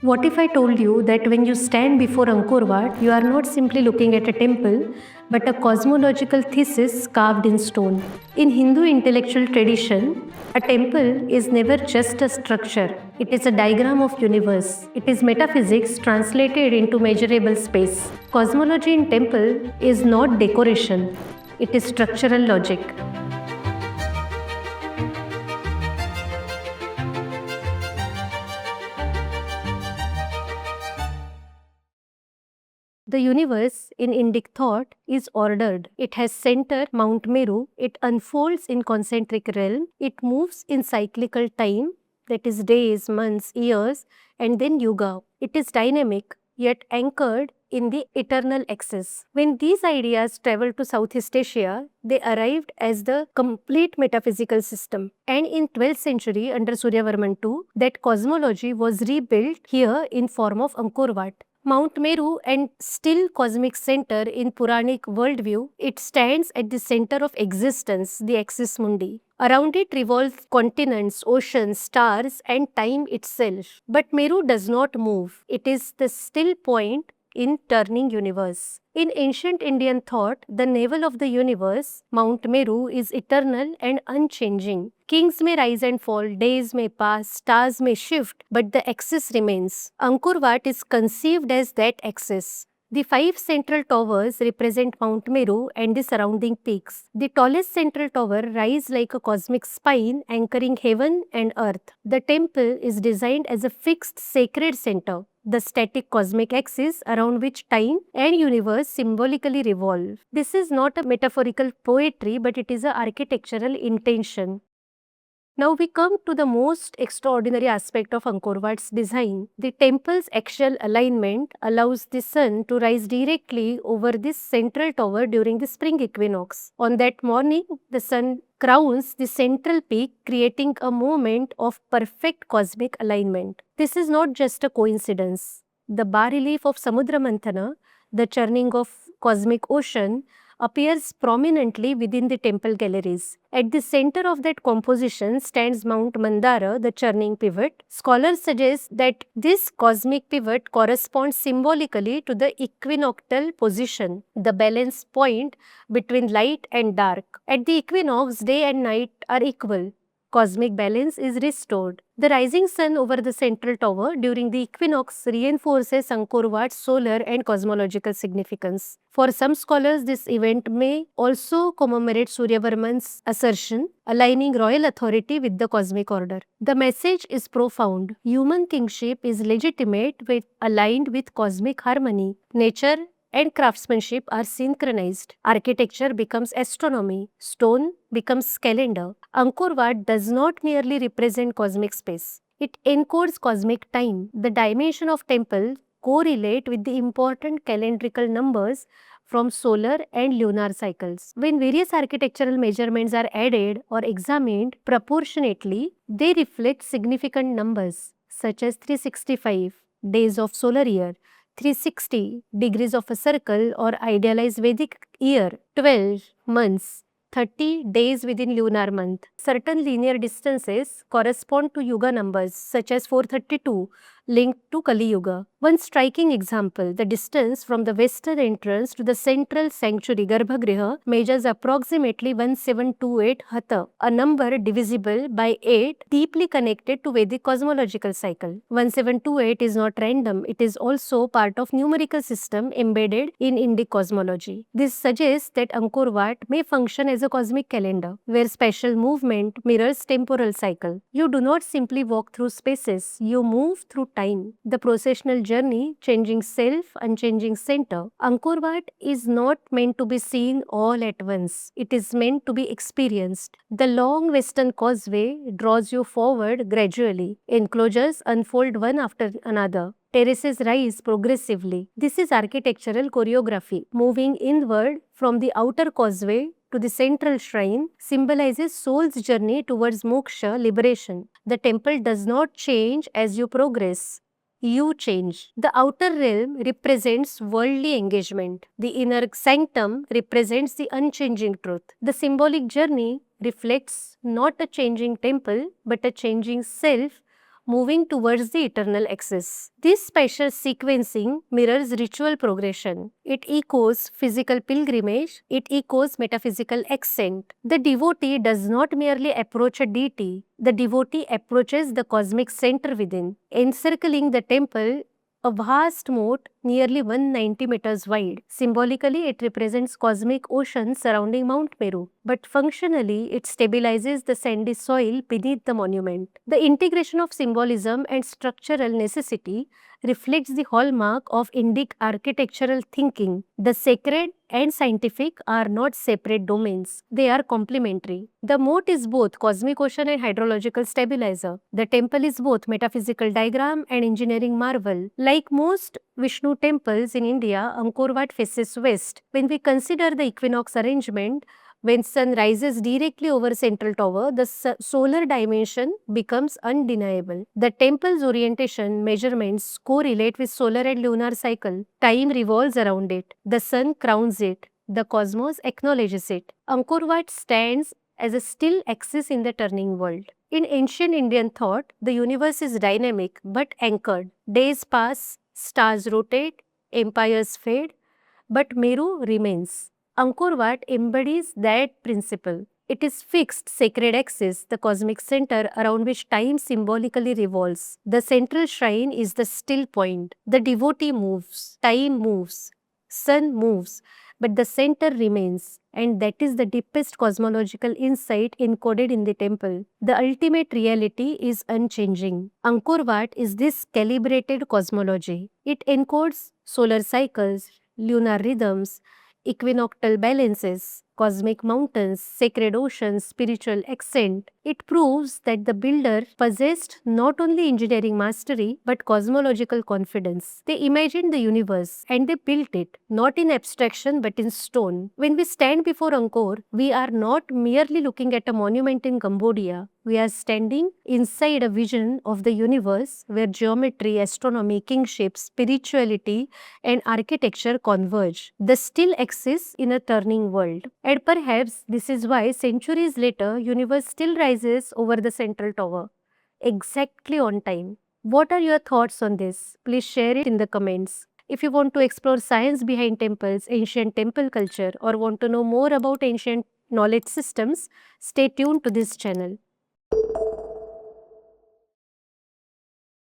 What if I told you that when you stand before Angkor Wat, you are not simply looking at a temple, but a cosmological thesis carved in stone? In Hindu intellectual tradition, a temple is never just a structure. It is a diagram of universe. It is metaphysics translated into measurable space. Cosmology in temple is not decoration. It is structural logic. The universe in Indic thought is ordered. It has center Mount Meru. It unfolds in concentric realm. It moves in cyclical time, that is days, months, years, and then yuga. It is dynamic yet anchored in the eternal axis. When these ideas traveled to Southeast Asia, they arrived as the complete metaphysical system. And in 12th century under Suryavarman II, that cosmology was rebuilt here in form of Angkor Wat. Mount Meru and still cosmic center in Puranic worldview, it stands at the center of existence, the axis mundi. Around it revolve continents, oceans, stars, and time itself. But Meru does not move. It is the still point in turning universe. In ancient Indian thought, the navel of the universe, Mount Meru, is eternal and unchanging. Kings may rise and fall, days may pass, stars may shift, but the axis remains. Angkor Wat is conceived as that axis. The 5 central towers represent Mount Meru and the surrounding peaks. The tallest central tower rises like a cosmic spine anchoring heaven and earth. The temple is designed as a fixed sacred center, the static cosmic axis around which time and universe symbolically revolve. This is not a metaphorical poetry, but it is an architectural intention. Now we come to the most extraordinary aspect of Angkor Wat's design. The temple's axial alignment allows the sun to rise directly over this central tower during the spring equinox. On that morning, the sun crowns the central peak, creating a moment of perfect cosmic alignment. This is not just a coincidence. The bas-relief of Samudra Manthana, the churning of cosmic ocean, appears prominently within the temple galleries. At the center of that composition stands Mount Mandara, the churning pivot. Scholars suggest that this cosmic pivot corresponds symbolically to the equinoctial position, the balance point between light and dark. At the equinox, day and night are equal. Cosmic balance is restored. The rising sun over the central tower during the equinox reinforces Angkor Wat's solar and cosmological significance. For some scholars, this event may also commemorate Suryavarman's assertion, aligning royal authority with the cosmic order. The message is profound. Human kingship is legitimate when aligned with cosmic harmony. Nature and craftsmanship are synchronized. Architecture becomes astronomy. Stone becomes calendar. Angkor Wat does not merely represent cosmic space. It encodes cosmic time. The dimension of temple correlate with the important calendrical numbers from solar and lunar cycles. When various architectural measurements are added or examined proportionately, they reflect significant numbers such as 365 days of solar year, 360 degrees of a circle or idealized Vedic year, 12 months, 30 days within lunar month. Certain linear distances correspond to yuga numbers such as 432 linked to Kali Yuga. One striking example, the distance from the western entrance to the central sanctuary Garbhagriha measures approximately 1728 hatha, a number divisible by 8 deeply connected to Vedic cosmological cycle. 1728 is not random, it is also part of numerical system embedded in Indic cosmology. This suggests that Angkor Wat may function as a cosmic calendar, where spatial movement mirrors temporal cycle. You do not simply walk through spaces, you move through time. The processional journey, changing self, unchanging center. Angkor Wat is not meant to be seen all at once. It is meant to be experienced. The long western causeway draws you forward gradually. Enclosures unfold one after another. Terraces rise progressively. This is architectural choreography. Moving inward from the outer causeway to the central shrine symbolizes soul's journey towards moksha, liberation. The temple does not change as you progress. You change. The outer realm represents worldly engagement. The inner sanctum represents the unchanging truth. The symbolic journey reflects not a changing temple but a changing self moving towards the eternal axis. This spatial sequencing mirrors ritual progression. It echoes physical pilgrimage, it echoes metaphysical ascent. The devotee does not merely approach a deity, the devotee approaches the cosmic center within. Encircling the temple, a vast moat nearly 190 meters wide. Symbolically, it represents cosmic ocean surrounding Mount Meru, but functionally, it stabilizes the sandy soil beneath the monument. The integration of symbolism and structural necessity reflects the hallmark of Indic architectural thinking. The sacred and scientific are not separate domains, they are complementary. The moat is both cosmic ocean and hydrological stabilizer. The temple is both metaphysical diagram and engineering marvel. Like most Vishnu temples in India, Angkor Wat faces west. When we consider the equinox arrangement, when sun rises directly over central tower, the solar dimension becomes undeniable. The temple's orientation measurements correlate with solar and lunar cycle. Time revolves around it. The sun crowns it. The cosmos acknowledges it. Angkor Wat stands as a still axis in the turning world. In ancient Indian thought, the universe is dynamic but anchored. Days pass, stars rotate, empires fade, but Meru remains. Angkor Wat embodies that principle. It is fixed sacred axis, the cosmic center around which time symbolically revolves. The central shrine is the still point. The devotee moves, time moves, sun moves, but the center remains, and that is the deepest cosmological insight encoded in the temple. The ultimate reality is unchanging. Angkor Wat is this calibrated cosmology. It encodes solar cycles, lunar rhythms, equinoctial balances, cosmic mountains, sacred oceans, spiritual accent. It proves that the builder possessed not only engineering mastery but cosmological confidence. They imagined the universe and they built it, not in abstraction but in stone. When we stand before Angkor, we are not merely looking at a monument in Cambodia. We are standing inside a vision of the universe where geometry, astronomy, kingship, spirituality, and architecture converge. The still exists in a turning world. And perhaps this is why centuries later, universe still rises over the central tower, exactly on time. What are your thoughts on this? Please share it in the comments. If you want to explore science behind temples, ancient temple culture, or want to know more about ancient knowledge systems, stay tuned to this channel.